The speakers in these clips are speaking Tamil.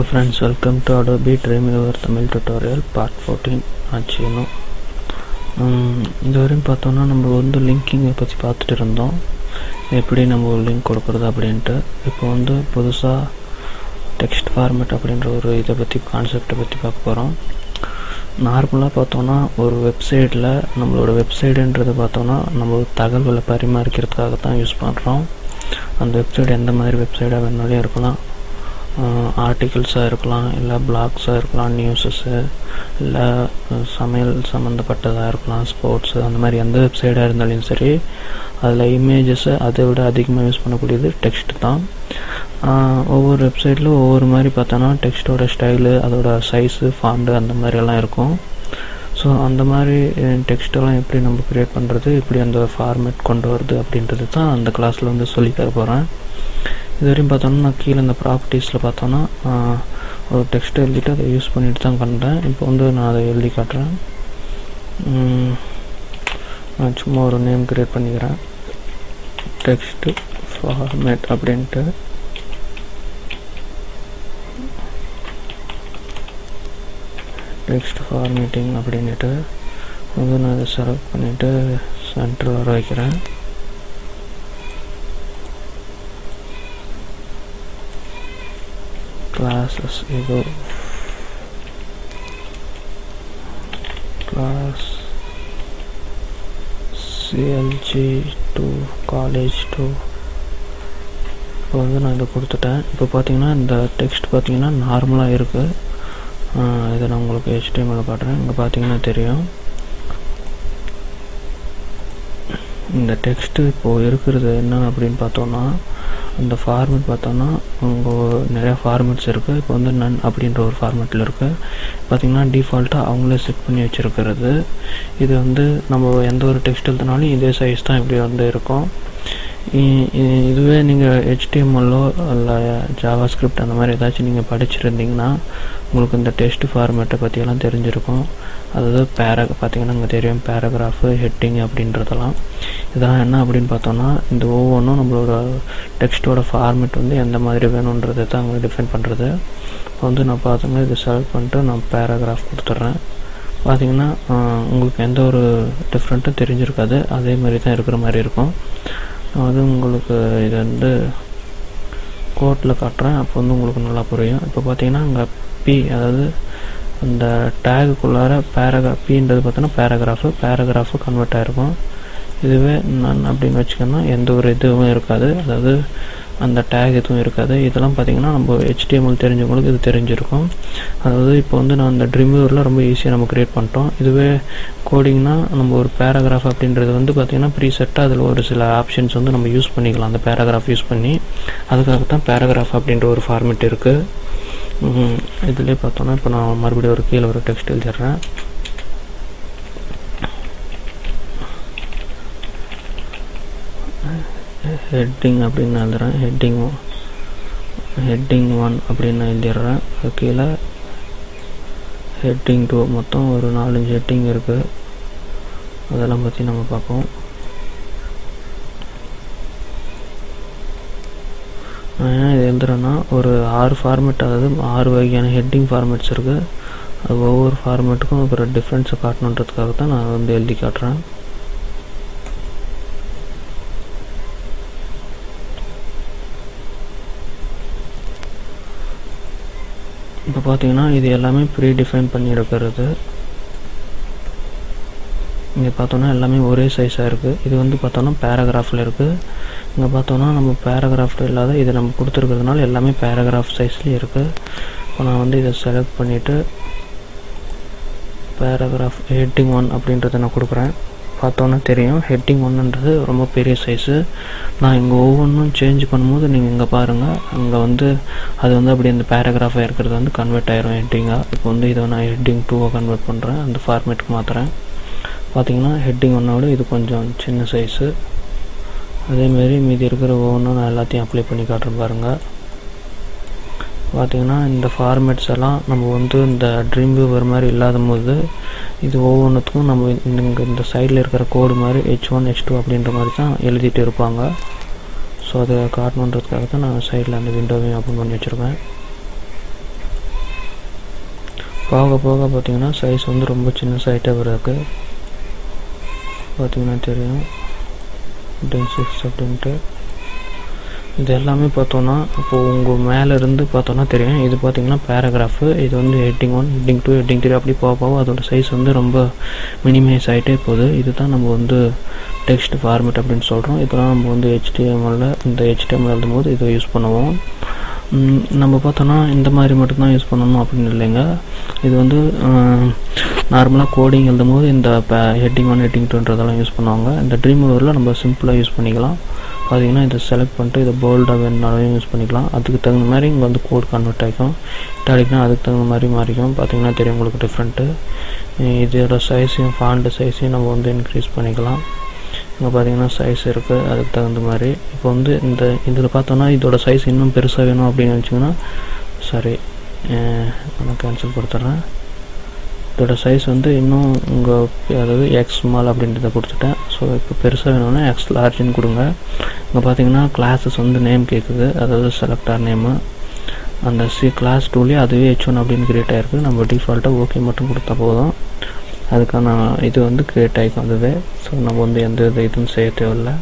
Friends, welcome to Adobe Dreamweaver Tamil tutorial part 14 ஆச்சுன்னு இந்த வரையும் பார்த்தோன்னா நம்ம வந்து லிங்கிங்கை பற்றி பார்த்துட்டு இருந்தோம். எப்படி நம்ம ஒரு லிங்க் கொடுக்குறது அப்படின்ட்டு. இப்போ வந்து புதுசாக டெக்ஸ்ட் ஃபார்மேட் அப்படின்ற ஒரு இதை பற்றி கான்செப்டை பற்றி பார்க்க போகிறோம். நார்மலாக பார்த்தோன்னா ஒரு வெப்சைட்டில் நம்மளோட வெப்சைட்டுன்றது பார்த்தோன்னா நம்ம தகவல்களை பரிமாறிக்கிறதுக்காக தான் யூஸ் பண்ணுறோம். அந்த வெப்சைட் எந்த மாதிரி வெப்சைட்டாக வேணாலும் இருக்கலாம். ஆர்டிகிள்ஸாக இருக்கலாம், இல்லை பிளாக்ஸாக இருக்கலாம், நியூஸஸ்ஸு, இல்லை சமையல் சம்மந்தப்பட்டதாக இருக்கலாம், ஸ்போர்ட்ஸு, அந்த மாதிரி எந்த வெப்சைட்டாக இருந்தாலும் சரி அதில் இமேஜஸை அதை விட அதிகமாக யூஸ் பண்ணக்கூடியது டெக்ஸ்ட் தான். ஒவ்வொரு வெப்சைட்டில் ஒவ்வொரு மாதிரி பார்த்தோன்னா டெக்ஸ்ட்டோட ஸ்டைலு, அதோட சைஸு, ஃபாண்டு அந்த மாதிரியெல்லாம் இருக்கும். ஸோ அந்த மாதிரி டெக்ஸ்ட்டெல்லாம் எப்படி நம்ம க்ரியேட் பண்ணுறது, எப்படி அந்த ஃபார்மேட் கொண்டு வருது அப்படின்றது தான் அந்த கிளாஸில் வந்து சொல்லி தர போகிறேன். இது வரையும் பார்த்தோன்னா நான் கீழே இந்த ப்ராப்பர்ட்டிஸில் பார்த்தோன்னா ஒரு டெக்ஸ்ட்டை எழுதிட்டு அதை யூஸ் பண்ணிட்டு தான் பண்ணுறேன். இப்போ வந்து நான் அதை எழுதி காட்டுறேன். நான் சும்மா ஒரு நேம் க்ரியேட் பண்ணிக்கிறேன், டெக்ஸ்ட்டு ஃபார்மேட் அப்படின்ட்டு. டெக்ஸ்ட் ஃபார்மேட்டிங் அப்படின்ட்டு வந்து நான் அதை செலக்ட் பண்ணிவிட்டு சென்டரில் வர வைக்கிறேன். கிளாஸஸ் இது class CLG to college to. இப்போ வந்து நான் இதை கொடுத்துட்டேன். இப்போ பார்த்தீங்கன்னா இந்த டெக்ஸ்ட் பார்த்தீங்கன்னா நார்மலாக இருக்குது. இதை நான் உங்களுக்கு HTML காட்டுறேன். இங்கே பார்த்தீங்கன்னா தெரியும் இந்த டெக்ஸ்ட்டு இப்போது இருக்கிறது என்ன அப்படின்னு பார்த்தோன்னா, அந்த ஃபார்மேட் பார்த்தோன்னா அங்கே நிறையா ஃபார்மேட்ஸ் இருக்குது. இப்போ வந்து நன் அப்படின்ற ஒரு ஃபார்மேட்டில் இருக்குது. பார்த்திங்கன்னா டிஃபால்ட்டாக அவங்களே செட் பண்ணி வச்சுருக்கிறது. இது வந்து நம்ம எந்த ஒரு டெக்ஸ்ட் எழுதினாலும் இதே சைஸ் தான் இப்படி வந்து இருக்கும். இதுவே நீங்கள் HTMLஓ இல்லை ஜாவாஸ்கிரிப்ட் அந்த மாதிரி ஏதாச்சும் நீங்கள் படிச்சுருந்தீங்கன்னா உங்களுக்கு இந்த டெக்ஸ்ட் ஃபார்மேட்டை பற்றியெல்லாம் தெரிஞ்சிருக்கும். அதாவது பார்த்தீங்கன்னா இங்கே தெரியும் பேராகிராஃபு, ஹெட்டிங் அப்படின்றதெல்லாம். இதெல்லாம் என்ன அப்படின்னு பார்த்தோன்னா இந்த ஒவ்வொன்றும் நம்மளோட டெக்ஸ்ட்டோட ஃபார்மேட் வந்து எந்த மாதிரி வேணுன்றதை தான் அங்கே டிஃபைன் பண்ணுறது. இப்போ வந்து நான் பார்த்தோன்னா இதை செலக்ட் பண்ணிட்டு நான் பேராகிராஃப் கொடுத்துட்றேன். பார்த்திங்கன்னா உங்களுக்கு எந்த ஒரு டிஃப்ரெண்ட்டும் தெரிஞ்சிருக்காது, அதே மாதிரி தான் இருக்கிற மாதிரி இருக்கும். அது உங்களுக்கு இதை வந்து கோட்டில் காட்டுறேன், அப்போ வந்து உங்களுக்கு நல்லா புரியும். இப்போ பார்த்தீங்கன்னா அங்கே பி, அதாவது அந்த டேகுக்குள்ளார பீன்றது பார்த்தோன்னா பேராகிராஃபு கன்வெர்ட் ஆகிருக்கும். இதுவே நான் அப்படின்னு வச்சுக்கோன்னா எந்த ஒரு இதுவும் இருக்காது, அதாவது அந்த டேக் எதுவும் இருக்காது. இதெல்லாம் பார்த்திங்கன்னா நம்ம HTML தெரிஞ்சவங்களுக்கு இது தெரிஞ்சிருக்கும். அதாவது இப்போ வந்து நான் அந்த ட்ரீம்வீவரில் ரொம்ப ஈஸியாக நம்ம க்ரியேட் பண்ணிட்டோம். இதுவே கோடிங்னா நம்ம ஒரு பேராகிராஃப் அப்படின்றது வந்து பார்த்திங்கன்னா ப்ரீசெட்டாக அதில் ஒரு சில ஆப்ஷன்ஸ் வந்து நம்ம யூஸ் பண்ணிக்கலாம் அந்த பேராகிராஃப் யூஸ் பண்ணி. அதுக்காகத்தான் பேராகிராஃப் அப்படின்ற ஒரு ஃபார்மேட் இருக்குது. இதிலே பார்த்தோன்னா இப்போ நான் மறுபடியும் ஒரு கீழே ஒரு டெக்ஸ்ட் எழுதிடுறேன். ஹெட்டிங் அப்படின்னு எழுதுறேன். ஹெட்டிங் 1 அப்படின்னு எழுதிடுறேன். அது கீழே ஹெட்டிங் 2, மொத்தம் ஒரு 4-5 ஹெட்டிங் இருக்குது. அதெல்லாம் பற்றி நம்ம பார்ப்போம். நான் ஏன் இது எழுதுறேன்னா ஒரு 6 ஃபார்மேட், அதாவது 6 வகையான ஹெட்டிங் ஃபார்மேட்ஸ் இருக்குது. அது ஒவ்வொரு ஃபார்மேட்டுக்கும் ஒரு டிஃப்ரென்ஸை காட்டணுன்றதுக்காக தான் நான் வந்து எழுதி காட்டுறேன். இப்போ பார்த்தீங்கன்னா இது எல்லாமே ப்ரீ டிஃபைன் பண்ணி இருக்கிறது. இங்கே பார்த்தோன்னா எல்லாமே ஒரே சைஸாக இருக்குது. இது வந்து பார்த்தோன்னா பேராகிராஃபில் இருக்குது. இங்கே பார்த்தோன்னா நம்ம பேராகிராஃபில் இல்லாத இதை நம்ம கொடுத்துருக்கிறதுனால எல்லாமே பேராகிராஃப் சைஸ்லேயே இருக்குது. இப்போ நான் வந்து இதை செலக்ட் பண்ணிவிட்டு பேராகிராஃப் ஹெட்டிங் 1 அப்படின்றத நான் கொடுக்குறேன். பார்த்தோன்னா தெரியும் ஹெட்டிங் 1ன்றது ரொம்ப பெரிய சைஸு. நான் இங்கே ஒவ்வொன்றும் சேஞ்ச் பண்ணும்போது நீங்கள் இங்கே பாருங்கள், அங்கே வந்து அது வந்து அப்படி அந்த பேராகிராஃபாக இருக்கிறது வந்து கன்வெர்ட் ஆகிரும் ஹெட்டிங்காக. இப்போ வந்து இதை நான் ஹெட்டிங் 2 கன்வெர்ட் பண்ணுறேன், அந்த ஃபார்மேட்டுக்கு மாற்றுறேன். பார்த்தீங்கன்னா ஹெட்டிங் 1ஓட இது கொஞ்சம் சின்ன சைஸு. அதேமாரி மீதி இருக்கிற ஒவ்வொன்றும் நான் எல்லாத்தையும் அப்ளை பண்ணி காட்டுறேன் பாருங்கள். பார்த்திங்கன்னா இந்த ஃபார்மேட்ஸ் எல்லாம் நம்ம வந்து இந்த ட்ரீம்வீவர் மாதிரி இல்லாத போது இது ஒவ்வொன்றுத்துக்கும் நம்ம இந்த சைடில் இருக்கிற கோடு மாதிரி H1 H2 அப்படின்ற மாதிரி தான் எழுதிட்டு இருப்பாங்க. ஸோ அதை காட்டணுன்றதுக்காக தான் நான் சைடில் அந்த விண்டோவையும் ஓப்பன் பண்ணி வச்சுருக்கேன். போக போக பார்த்திங்கன்னா சைஸ் வந்து ரொம்ப சின்ன சைட்டாக வருது பார்த்திங்கன்னா தெரியும் டென்சிக்ஸ் அப்படின்ட்டு. இது எல்லாமே பார்த்தோன்னா இப்போது உங்கள் மேலே இருந்து பார்த்தோன்னா தெரியும். இது பார்த்திங்கன்னா பேராகிராஃபு, இது வந்து ஹெட்டிங் 1 ஹெட்டிங் 2 ஹெட்டிங் 3 அப்படி போக போக அதோட சைஸ் வந்து ரொம்ப மினிமைஸ் ஆகிட்டே போகுது. இது தான் நம்ம வந்து டெக்ஸ்ட் ஃபார்மேட் அப்படின்னு சொல்கிறோம். இதெல்லாம் நம்ம வந்து HTML இந்த HTML எழுதும் போது இதை யூஸ் பண்ணுவோம். நம்ம பார்த்தோன்னா இந்த மாதிரி மட்டும்தான் யூஸ் பண்ணணும் அப்படின்னு இல்லைங்க. இது வந்து நார்மலாக கோடிங் எழுதும் போது இந்த ஹெட்டிங் 1 ஹெட்டிங் 2ன்றதெல்லாம் யூஸ் பண்ணுவாங்க. இந்த ட்ரீம் வீவரில் நம்ம சிம்பிளாக யூஸ் பண்ணிக்கலாம். பார்த்திங்கன்னா இதை செலக்ட் பண்ணிட்டு இதை போல்டாக வேணுனாலும் யூஸ் பண்ணிக்கலாம். அதுக்கு தகுந்த மாதிரி இங்கே வந்து கோட் கன்வெர்ட் ஆகிக்கும். இட்டாலிக்னா அதுக்கு தகுந்த மாதிரி மாறிக்கும். பார்த்திங்கன்னா தெரியும் உங்களுக்கு டிஃப்ரெண்ட்டு. இதோட சைஸையும் ஃபாண்ட் சைஸையும் நம்ம வந்து இன்க்ரீஸ் பண்ணிக்கலாம். இங்கே பார்த்திங்கன்னா சைஸ் இருக்குது அதுக்கு தகுந்த மாதிரி. இப்போ வந்து இந்த இதில் பார்த்தோன்னா இதோட சைஸ் இன்னும் பெருசாக வேணும் அப்படின்னு நினச்சிங்கன்னா சாரி நான் கேன்சல் கொடுத்துட்றேன். இதோட சைஸ் வந்து இன்னும் உங்கள் அதாவது எக்ஸ் ஸ்மால் அப்படின்றத கொடுத்துட்டேன். ஸோ இப்போ பெருசாக வேணும்னா எக்ஸ் லார்ஜ்னு கொடுங்க. இங்கே பார்த்தீங்கன்னா கிளாஸஸ் வந்து நேம் கேட்குது, அதாவது செலக்டார் நேமு. அந்த கிளாஸ் 2லேயே அதுவே H1 அப்படின்னு க்ரியேட் ஆகிருக்கு. நம்ம டிஃபால்ட்டாக ஓகே மட்டும் கொடுத்தா போதும், அதுக்கான இது வந்து க்ரியேட் ஆகிக்கும் அதுவே. ஸோ நம்ம வந்து எந்த இதுவும் செய்ய தேவையில்லை.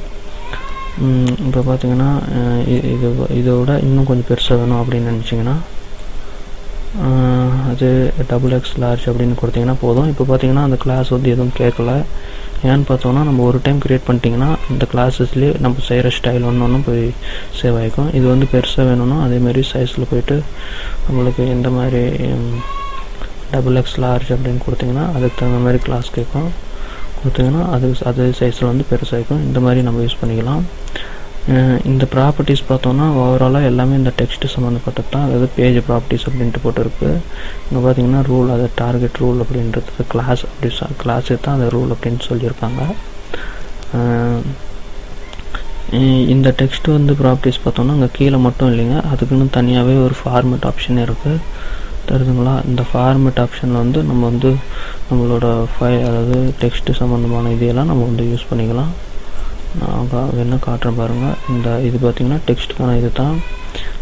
இப்போ பார்த்தீங்கன்னா இதோட இன்னும் கொஞ்சம் பெருசாக வேணும் அப்படின்னு நினச்சிங்கன்னா அது XX லார்ஜ் அப்படின்னு கொடுத்தீங்கன்னா போதும். இப்போ பார்த்தீங்கன்னா அந்த கிளாஸ் வந்து எதுவும் கேட்கல. ஏன்னு பார்த்தோன்னா நம்ம ஒரு டைம் க்ரியேட் பண்ணிட்டீங்கன்னா இந்த கிளாஸஸ்லேயே நம்ம செய்கிற ஸ்டைல் ஒன்று போய் சேவ் ஆகிக்கும். இது வந்து பெருசாக வேணும்னா அதேமாதிரி சைஸில் போய்ட்டு நம்மளுக்கு எந்த மாதிரி XX லார்ஜ் அப்படின்னு கொடுத்திங்கன்னா அதுக்கு தகுந்த மாதிரி கிளாஸ் கேட்கும். கொடுத்திங்கன்னா அது சைஸில் வந்து பெருசாகிக்கும். இந்த மாதிரி நம்ம யூஸ் பண்ணிக்கலாம். இந்த ப்ராப்பர்ட்டிஸ் பார்த்தோன்னா ஓவராலாக எல்லாமே இந்த டெக்ஸ்ட் சம்மந்தப்பட்டது தான். அதாவது பேஜ் ப்ராப்பர்ட்டிஸ் அப்படின்ட்டு போட்டுருக்கு. இங்கே பார்த்தீங்கன்னா ரூல், அது டார்கெட் ரூல் அப்படின்றது கிளாஸ் அப்படி கிளாஸே தான் அந்த ரூல் அப்படின்னு சொல்லியிருக்காங்க. இந்த டெக்ஸ்ட் வந்து ப்ராப்பர்ட்டிஸ் பார்த்தோன்னா அங்கே கீழே மட்டும் இல்லைங்க, அதுக்குன்னு தனியாகவே ஒரு ஃபார்மேட் ஆப்ஷன் இருக்குது தெரியுதுங்களா. இந்த ஃபார்மேட் ஆப்ஷனில் வந்து நம்ம வந்து நம்மளோட அதாவது டெக்ஸ்ட் சம்மந்தமான இதையெல்லாம் நம்ம வந்து யூஸ் பண்ணிக்கலாம். நான் வேணால் காட்டுறேன் பாருங்கள். இது பார்த்திங்கன்னா டெக்ஸ்ட்டுக்கான இது தான்.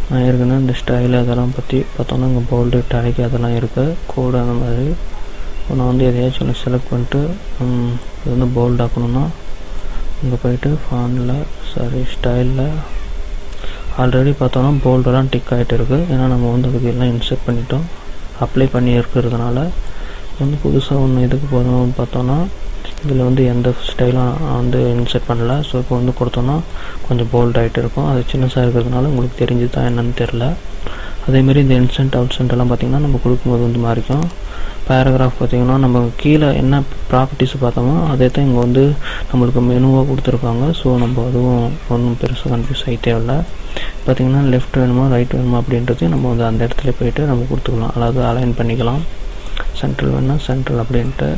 நான் ஏற்கனவே இந்த ஸ்டைல் அதெல்லாம் பற்றி பார்த்தோன்னா இங்கே போல்டு இட்டாலிக் அதெல்லாம் இருக்குது, கோடு அந்த மாதிரி. இப்போ நான் வந்து எதையாச்சும் ஒன்று செலக்ட் பண்ணிட்டு இது வந்து போல்ட் ஆக்கணும்னா இங்கே போய்ட்டு ஃபாண்டில் ஸ்டைலில் ஆல்ரெடி பார்த்தோன்னா போல்டெல்லாம் டிக் ஆகிட்டு இருக்குது. ஏன்னா நம்ம வந்து அதுக்கு எல்லாம் இன்செர்ட் பண்ணிட்டோம், அப்ளை பண்ணி இருக்கிறதுனால. வந்து புதுசாக ஒன்று இதுக்கு போதும் பார்த்தோன்னா இதில் வந்து எந்த ஸ்டைலும் வந்து இன்செர்ட் பண்ணல. ஸோ இப்போ வந்து கொடுத்தோன்னா கொஞ்சம் போல்ட் ஆகிட்டு இருக்கும். அது சின்னதாக இருக்கிறதுனால உங்களுக்கு தெரிஞ்சு தான் என்னன்னு தெரில. அதேமாரி இந்த இன்சென்ட் அவுட்சென்ட் எல்லாம் பார்த்திங்கன்னா நம்ம கொடுக்கும்போது வந்து மாறிக்கும். பேராகிராஃப் பார்த்திங்கன்னா நம்ம கீழே என்ன ப்ராப்பர்ட்டிஸ் பார்த்தோமோ அதே தான் இங்கே வந்து நம்மளுக்கு மெனுவாக கொடுத்துருக்காங்க. ஸோ நம்ம அதுவும் ஒன்றும் பெருசாக கன்ஃபியூஸ் ஆகி தேவையில்லை. பார்த்திங்கன்னா லெஃப்ட் வேணுமா ரைட் வேணுமா அப்படின்றதையும் நம்ம வந்து அந்த இடத்துல போய்ட்டு நம்ம கொடுத்துக்கலாம், அதாவது அலைன் பண்ணிக்கலாம். சென்ட்ரல் வேணுன்னா சென்ட்ரல் அப்படின்ட்டு.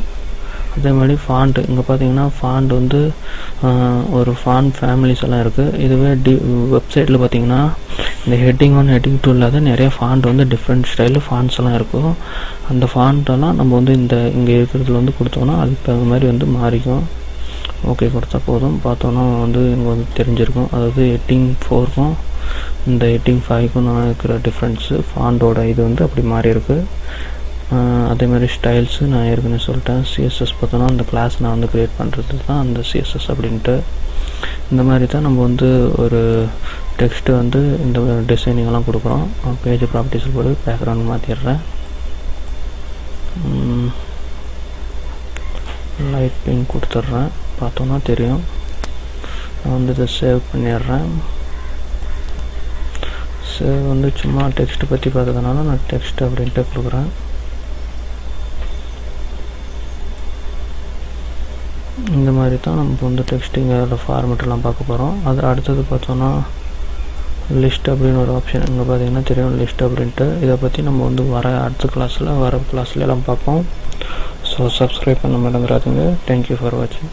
அதே மாதிரி ஃபாண்ட் இங்கே பார்த்தீங்கன்னா ஃபாண்ட் வந்து ஒரு ஃபாண்ட் ஃபேமிலிஸ் எல்லாம் இருக்குது. இதுவே வெப்சைட்டில் பார்த்தீங்கன்னா இந்த ஹெட்டிங் 1 ஹெட்டிங் 2 இல்லாத நிறைய ஃபாண்ட் வந்து டிஃப்ரெண்ட் ஸ்டைலில் ஃபாண்ட்ஸ் எல்லாம் இருக்கும். அந்த ஃபாண்ட்டெல்லாம் நம்ம வந்து இங்கே இருக்கிறதுல வந்து கொடுத்தோன்னா அதுக்கு தகுந்த மாதிரி வந்து மாறிக்கும். ஓகே கொடுத்தா போதும். பார்த்தோன்னா வந்து இங்கே வந்து தெரிஞ்சிருக்கும், அதாவது ஹெட்டிங் 4க்கும் இந்த ஹெட்டிங் 5க்கும் நான் இருக்கிற டிஃப்ரென்ஸு ஃபாண்டோட இது வந்து அப்படி மாறி இருக்குது. அதே மாதிரி ஸ்டைல்ஸு நான் ஏற்கனவே சொல்லிட்டேன். CSS பார்த்தோன்னா அந்த கிளாஸ் நான் வந்து க்ரியேட் பண்ணுறது தான் அந்த CSS அப்படின்ட்டு. இந்த மாதிரி தான் நம்ம வந்து ஒரு டெக்ஸ்ட்டு வந்து இந்த டிசைனிங்கெல்லாம் கொடுக்குறோம். பேஜ் ப்ராப்பர்ட்டிஸ் போய் பேக்ரவுண்ட் மாற்றிடுறேன், லைட் பிங்க் கொடுத்துட்றேன். பார்த்தோன்னா தெரியும். நான் வந்து இதை சேவ் பண்ணிடுறேன். சேவ் வந்து சும்மா டெக்ஸ்ட்டு பற்றி பார்த்ததுனால நான் டெக்ஸ்ட் அப்படின்ட்டு கொடுக்குறேன். இந்த மாதிரி தான் நம்ம வந்து டெக்ஸ்டிங்கோட ஃபார்மேட்டெல்லாம் பார்க்க போகிறோம். அது அடுத்தது பார்த்தோன்னா லிஸ்ட் அப்படின்னு ஒரு ஆப்ஷன் இங்கே பார்த்தீங்கன்னா தெரியும், லிஸ்ட் அப்படின்ட்டு. இதை பற்றி நம்ம வந்து அடுத்த கிளாஸில் வர கிளாஸ்ல எல்லாம் பார்ப்போம். ஸோ சப்ஸ்கிரைப் பண்ண மறந்துடாதீங்க. தேங்க்யூ ஃபார் வாட்சிங்.